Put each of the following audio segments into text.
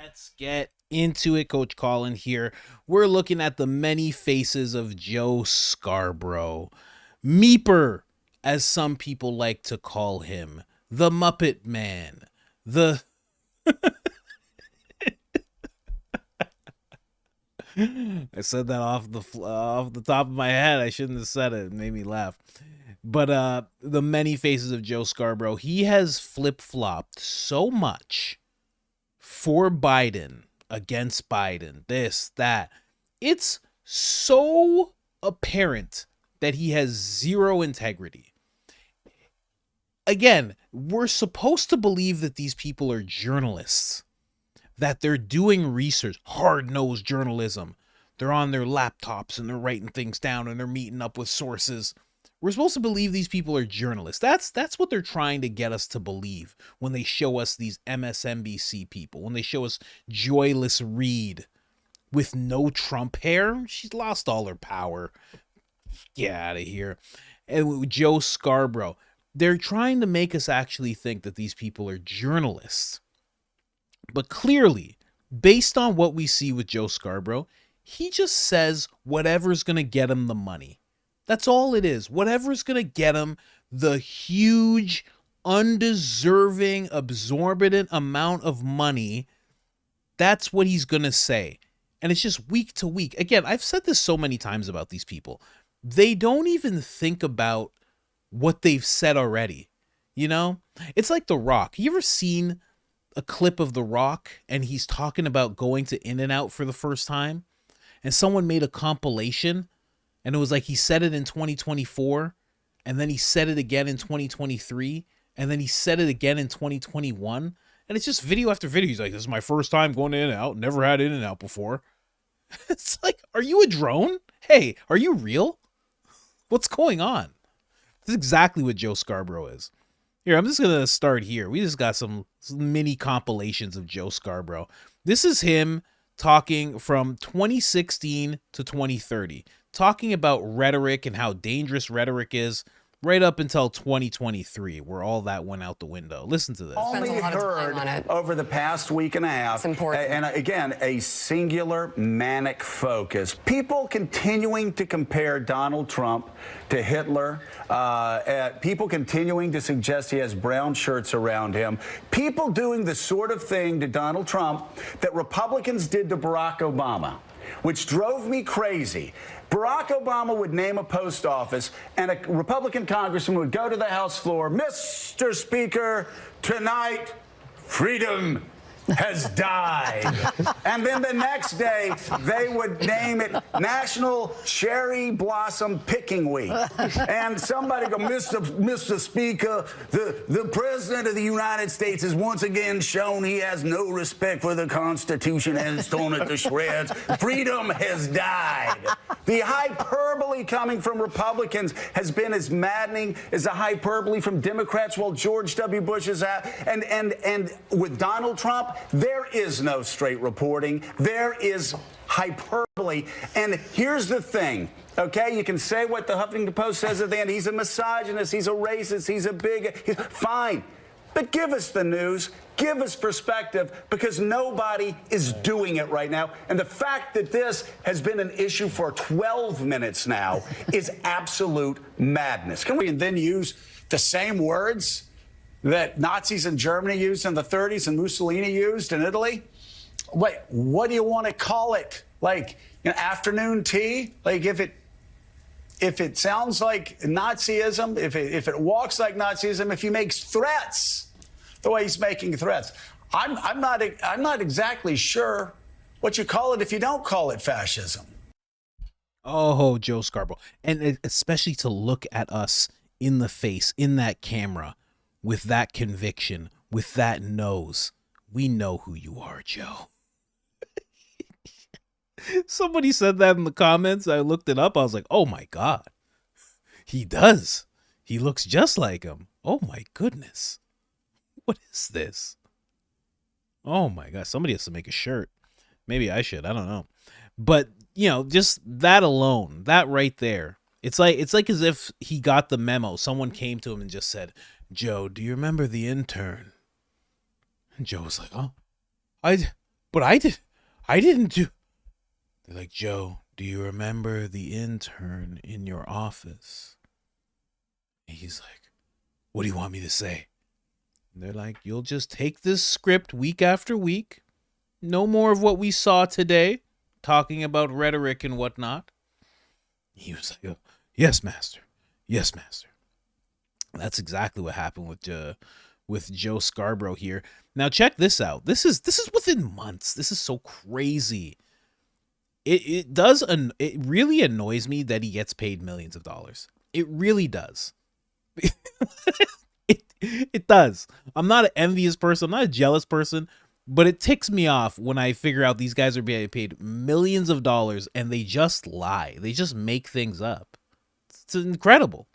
Let's get into it. Coach Colin here. We're looking at the many faces of Joe Scarborough. Meeper, as some people like to call him. The Muppet Man. The... I said that off the top of my head. I shouldn't have said it. It made me laugh. But the many faces of Joe Scarborough. He has flip-flopped so much for Biden, against Biden, this, that. It's so apparent that he has zero integrity. Again, we're supposed to believe that these people are journalists, that they're doing research, hard-nosed journalism. They're on their laptops and they're writing things down and they're meeting up with sources. We're supposed to believe these people are journalists. That's what they're trying to get us to believe when they show us these MSNBC people, when they show us Joyless Reed with no Trump hair. She's lost all her power. Get out of here. And with Joe Scarborough, they're trying to make us actually think that these people are journalists. But clearly, based on what we see with Joe Scarborough, he just says whatever's going to get him the money. That's all it is. Whatever's going to get him the huge, undeserving, absorbent amount of money, that's what he's going to say. And it's just week to week. Again, I've said this so many times about these people. They don't even think about what they've said already. You know? It's like The Rock. You ever seen a clip of The Rock and he's talking about going to In-N-Out for the first time? And someone made a compilation and it was like he said it in 2024 and then he said it again in 2023 and then he said it again in 2021. And it's just video after video. He's like, this is my first time going to In-N-Out. Never had In-N-Out before. It's like, are you a drone? Hey, are you real? What's going on? This is exactly what Joe Scarborough is. Here, I'm just going to start here. We just got some mini compilations of Joe Scarborough. This is him talking from 2016 to 2030, talking about rhetoric and how dangerous rhetoric is right up until 2023, where all that went out the window. Listen to this. Only heard over the past week and a half, and again, a singular manic focus. People continuing to compare Donald Trump to Hitler, people continuing to suggest he has brown shirts around him, people doing the sort of thing to Donald Trump that Republicans did to Barack Obama, which drove me crazy. Barack Obama would name a post office, and a Republican congressman would go to the House floor, Mr. Speaker, tonight, freedom has died. And then the next day, they would name it National Cherry Blossom Picking Week. And somebody go, Mr. Speaker, the President of the United States has once again shown he has no respect for the Constitution and has torn it to shreds. Freedom has died. The hyperbole coming from Republicans has been as maddening as the hyperbole from Democrats while George W. Bush is out. And with Donald Trump, there is no straight reporting. There is hyperbole. And here's the thing, okay? You can say what the Huffington Post says at the end. He's a misogynist. He's a racist. He's a bigot. Fine. But give us the news. Give us perspective, because nobody is doing it right now. And the fact that this has been an issue for 12 minutes now is absolute madness. Can we then use the same words that Nazis in Germany used in the 30s and Mussolini used in Italy? Wait, what do you want to call it? Like, afternoon tea? Like, if it sounds like Nazism, if it walks like Nazism, if he makes threats the way he's making threats, I'm not exactly sure what you call it if you don't call it fascism. Oh, Joe Scarborough. And especially to look at us in the face, in that camera, with that conviction, with that nose. We know who you are, Joe. Somebody said that in the comments. I looked it up. I was like, oh my God. He does. He looks just like him. Oh my goodness. What is this? Oh my God. Somebody has to make a shirt. Maybe I should. I don't know. But, just that alone, that right there. It's like as if he got the memo. Someone came to him and just said, Joe, do you remember The Intern? And Joe was like, oh, but I didn't do. They're like, Joe, do you remember the intern in your office? And he's like, what do you want me to say? And they're like, you'll just take this script week after week. No more of what we saw today, talking about rhetoric and whatnot. He was like, oh, yes, master. Yes, master. That's exactly what happened with Joe Scarborough here. Now check this out. This is within months. This is so crazy. It really annoys me that he gets paid millions of dollars. It really does. It does. I'm not an envious person. I'm not a jealous person, but it ticks me off when I figure out these guys are being paid millions of dollars and they just lie. They just make things up. It's incredible.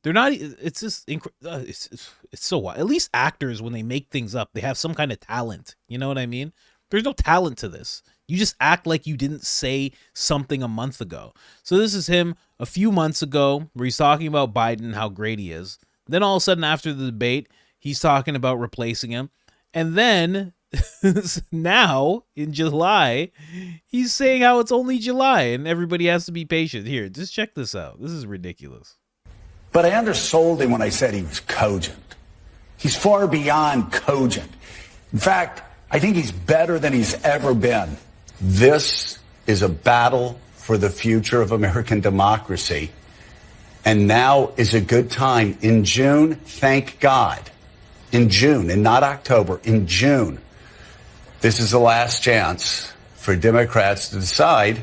They're not. It's just. It's so wild. At least actors, when they make things up, they have some kind of talent. You know what I mean? There's no talent to this. You just act like you didn't say something a month ago. So this is him a few months ago, where he's talking about Biden and how great he is. Then all of a sudden, after the debate, he's talking about replacing him, and then now in July, he's saying how it's only July and everybody has to be patient. Here, just check this out. This is ridiculous. But I undersold him when I said he was cogent. He's far beyond cogent. In fact, I think he's better than he's ever been. This is a battle for the future of American democracy. And now is a good time. In June, thank God, in June, and not October, in June, this is the last chance for Democrats to decide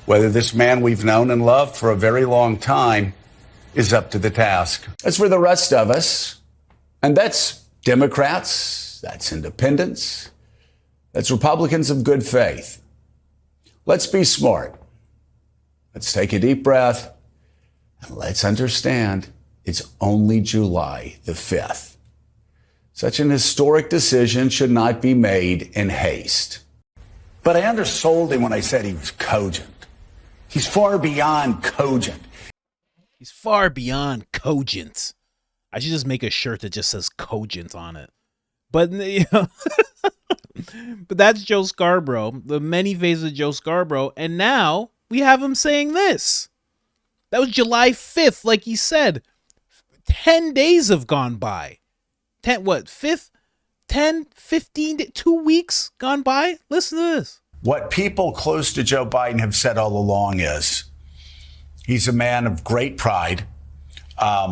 whether this man we've known and loved for a very long time is up to the task. As for the rest of us, and that's Democrats, that's independents, that's Republicans of good faith. Let's be smart. Let's take a deep breath, and let's understand it's only July the 5th. Such an historic decision should not be made in haste. But I undersold him when I said he was cogent. He's far beyond cogent. He's far beyond cogent. I should just make a shirt that just says cogent on it. But, you know, but that's Joe Scarborough, the many faces of Joe Scarborough. And now we have him saying this. That was July 5th, like he said. 10 days have gone by. 15, 2 weeks gone by? Listen to this. What people close to Joe Biden have said all along is he's a man of great pride.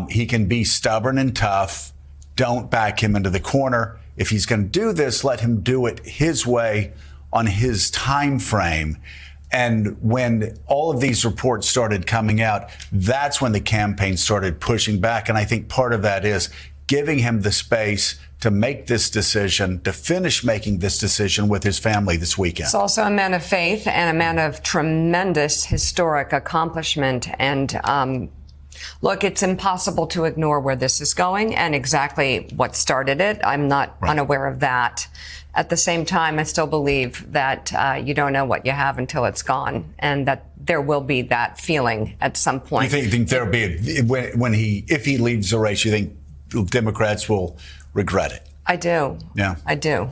He can be stubborn and tough. Don't back him into the corner. If he's going to do this, let him do it his way on his time frame. And when all of these reports started coming out, that's when the campaign started pushing back. And I think part of that is giving him the space to make this decision, to finish making this decision with his family this weekend. He's also a man of faith and a man of tremendous historic accomplishment. And look, it's impossible to ignore where this is going and exactly what started it. I'm not unaware of that. At the same time, I still believe that you don't know what you have until it's gone, and that there will be that feeling at some point. You think there'll be if he leaves the race, you think Democrats will regret it? I do. Yeah, I do,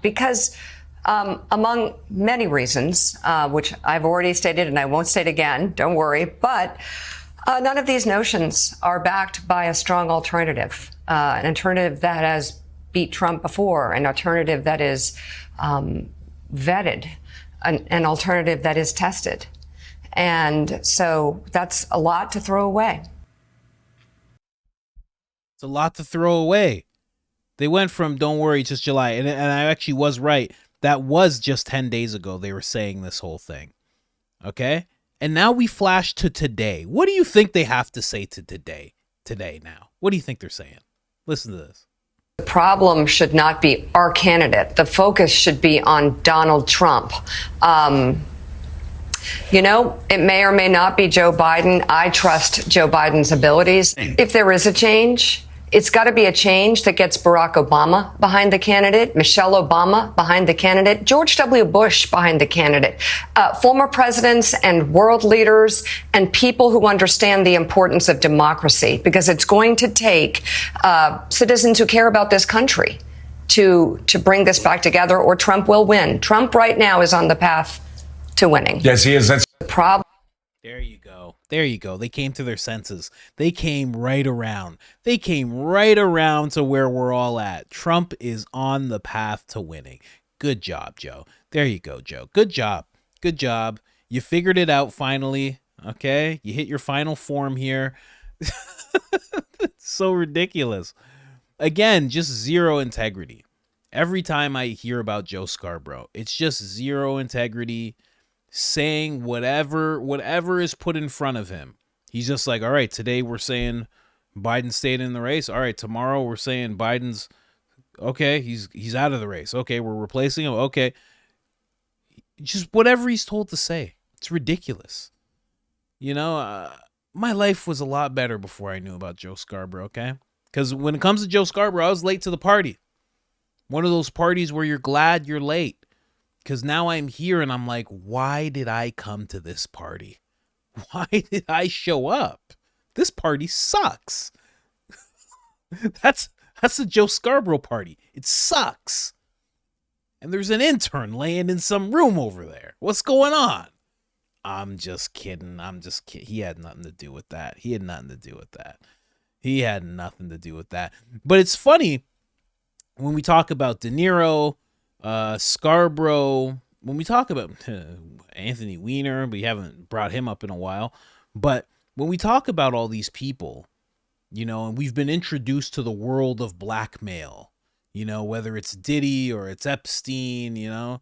because among many reasons, which I've already stated and I won't state again. Don't worry, but none of these notions are backed by a strong alternative, an alternative that has beat Trump before, an alternative that is vetted, an alternative that is tested. And so that's a lot to throw away. It's a lot to throw away. They went from don't worry, just July. And I actually was right. That was just 10 days ago they were saying this whole thing. Okay? And now we flash to today. What do you think they have to say to today now? What do you think they're saying? Listen to this. The problem should not be our candidate. The focus should be on Donald Trump. You know, it may or may not be Joe Biden. I trust Joe Biden's abilities. If there is a change, it's got to be a change that gets Barack Obama behind the candidate, Michelle Obama behind the candidate, George W. Bush behind the candidate, former presidents and world leaders and people who understand the importance of democracy, because it's going to take citizens who care about this country to bring this back together, or Trump will win. Trump right now is on the path to winning. Yes, he is. That's the problem. There you go. There you go. They came to their senses. They came right around. They came right around to where we're all at. Trump is on the path to winning. Good job, Joe. There you go, Joe. Good job. Good job. You figured it out finally. Okay? You hit your final form here. So ridiculous. Again, just zero integrity. Every time I hear about Joe Scarborough, it's just zero integrity, saying whatever is put in front of him. He's just like, all right, today we're saying Biden stayed in the race. All right, tomorrow we're saying Biden's okay, he's out of the race. Okay, we're replacing him. Okay. Just whatever he's told to say. It's ridiculous. You know, my life was a lot better before I knew about Joe Scarborough, okay? Because when it comes to Joe Scarborough, I was late to the party. One of those parties where you're glad you're late. Because now I'm here and I'm like, why did I come to this party? Why did I show up? This party sucks. That's the Joe Scarborough party. It sucks. And there's an intern laying in some room over there. What's going on? I'm just kidding. He had nothing to do with that. He had nothing to do with that. But it's funny when we talk about De Niro, Scarborough, when we talk about Anthony Weiner, we haven't brought him up in a while. But when we talk about all these people, you know, and we've been introduced to the world of blackmail, you know, whether it's Diddy or it's Epstein, you know,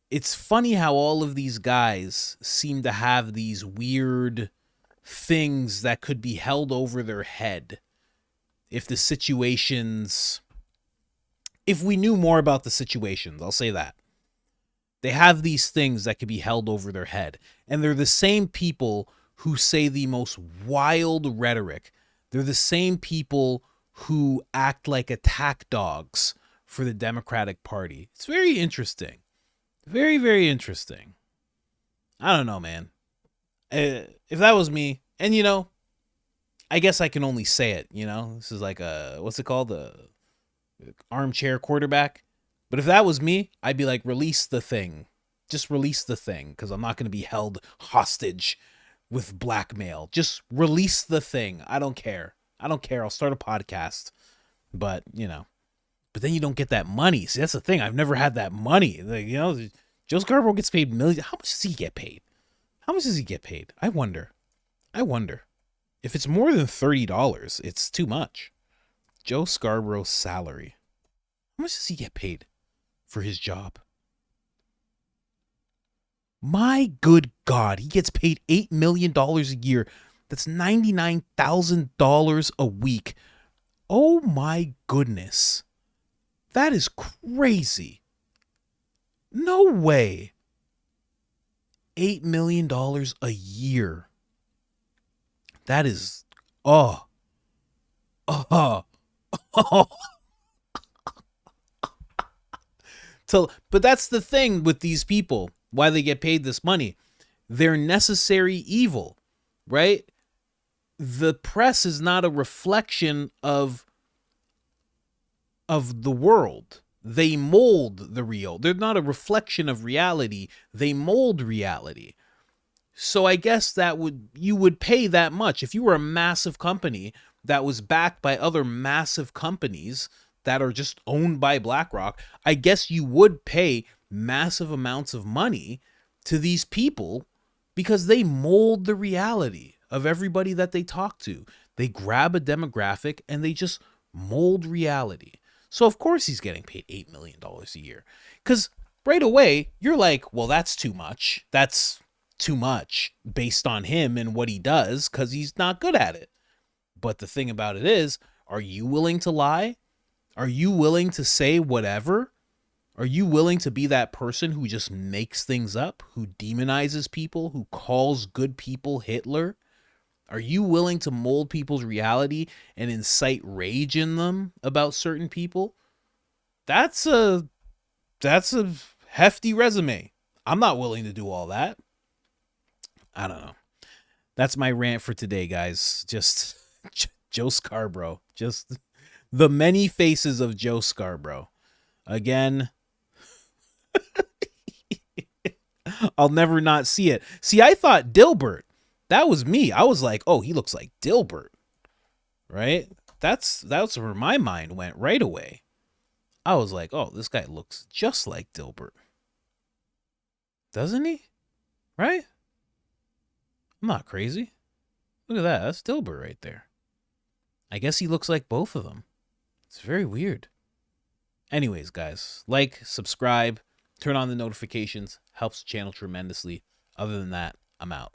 it's funny how all of these guys seem to have these weird things that could be held over their head if we knew more about the situations. I'll say that. They have these things that could be held over their head. And they're the same people who say the most wild rhetoric. They're the same people who act like attack dogs for the Democratic Party. It's very interesting. Very, very interesting. I don't know, man. If that was me, and you know, I guess I can only say it, you know, this is like what's it called? The armchair quarterback. But if that was me, I'd be like, release the thing. Just release the thing, because I'm not going to be held hostage with blackmail. Just release the thing. I don't care. I'll start a podcast. But, you know. But then you don't get that money. See, that's the thing. I've never had that money. Like, you know, Joe Scarborough gets paid millions. How much does he get paid? I wonder. If it's more than $30, it's too much. Joe Scarborough's salary. How much does he get paid for his job? My good God, he gets paid $8 million a year. That's $99,000 a week. Oh my goodness. That is crazy. No way. $8 million a year. That is, oh. So, but that's the thing with these people, why they get paid this money. They're necessary evil, right? The press is not a reflection of the world. They mold the real. They're not a reflection of reality. They mold reality. So I guess you would pay that much. If you were a massive company that was backed by other massive companies that are just owned by BlackRock, I guess you would pay massive amounts of money to these people because they mold the reality of everybody that they talk to. They grab a demographic and they just mold reality. So of course he's getting paid $8 million a year. Because right away, you're like, well, that's too much. That's too much based on him and what he does because he's not good at it. But the thing about it is, are you willing to lie? Are you willing to say whatever? Are you willing to be that person who just makes things up, who demonizes people, who calls good people Hitler? Are you willing to mold people's reality and incite rage in them about certain people? That's a hefty resume. I'm not willing to do all that. I don't know. That's my rant for today, guys. Just Joe Scarborough. Just the many faces of Joe Scarborough. Again, I'll never not see it. See, I thought Dilbert. That was me. I was like, oh, he looks like Dilbert. Right? That's where my mind went right away. I was like, oh, this guy looks just like Dilbert. Doesn't he? Right? I'm not crazy. Look at that. That's Dilbert right there. I guess he looks like both of them. It's very weird. Anyways, guys, like, subscribe, turn on the notifications. Helps the channel tremendously. Other than that, I'm out.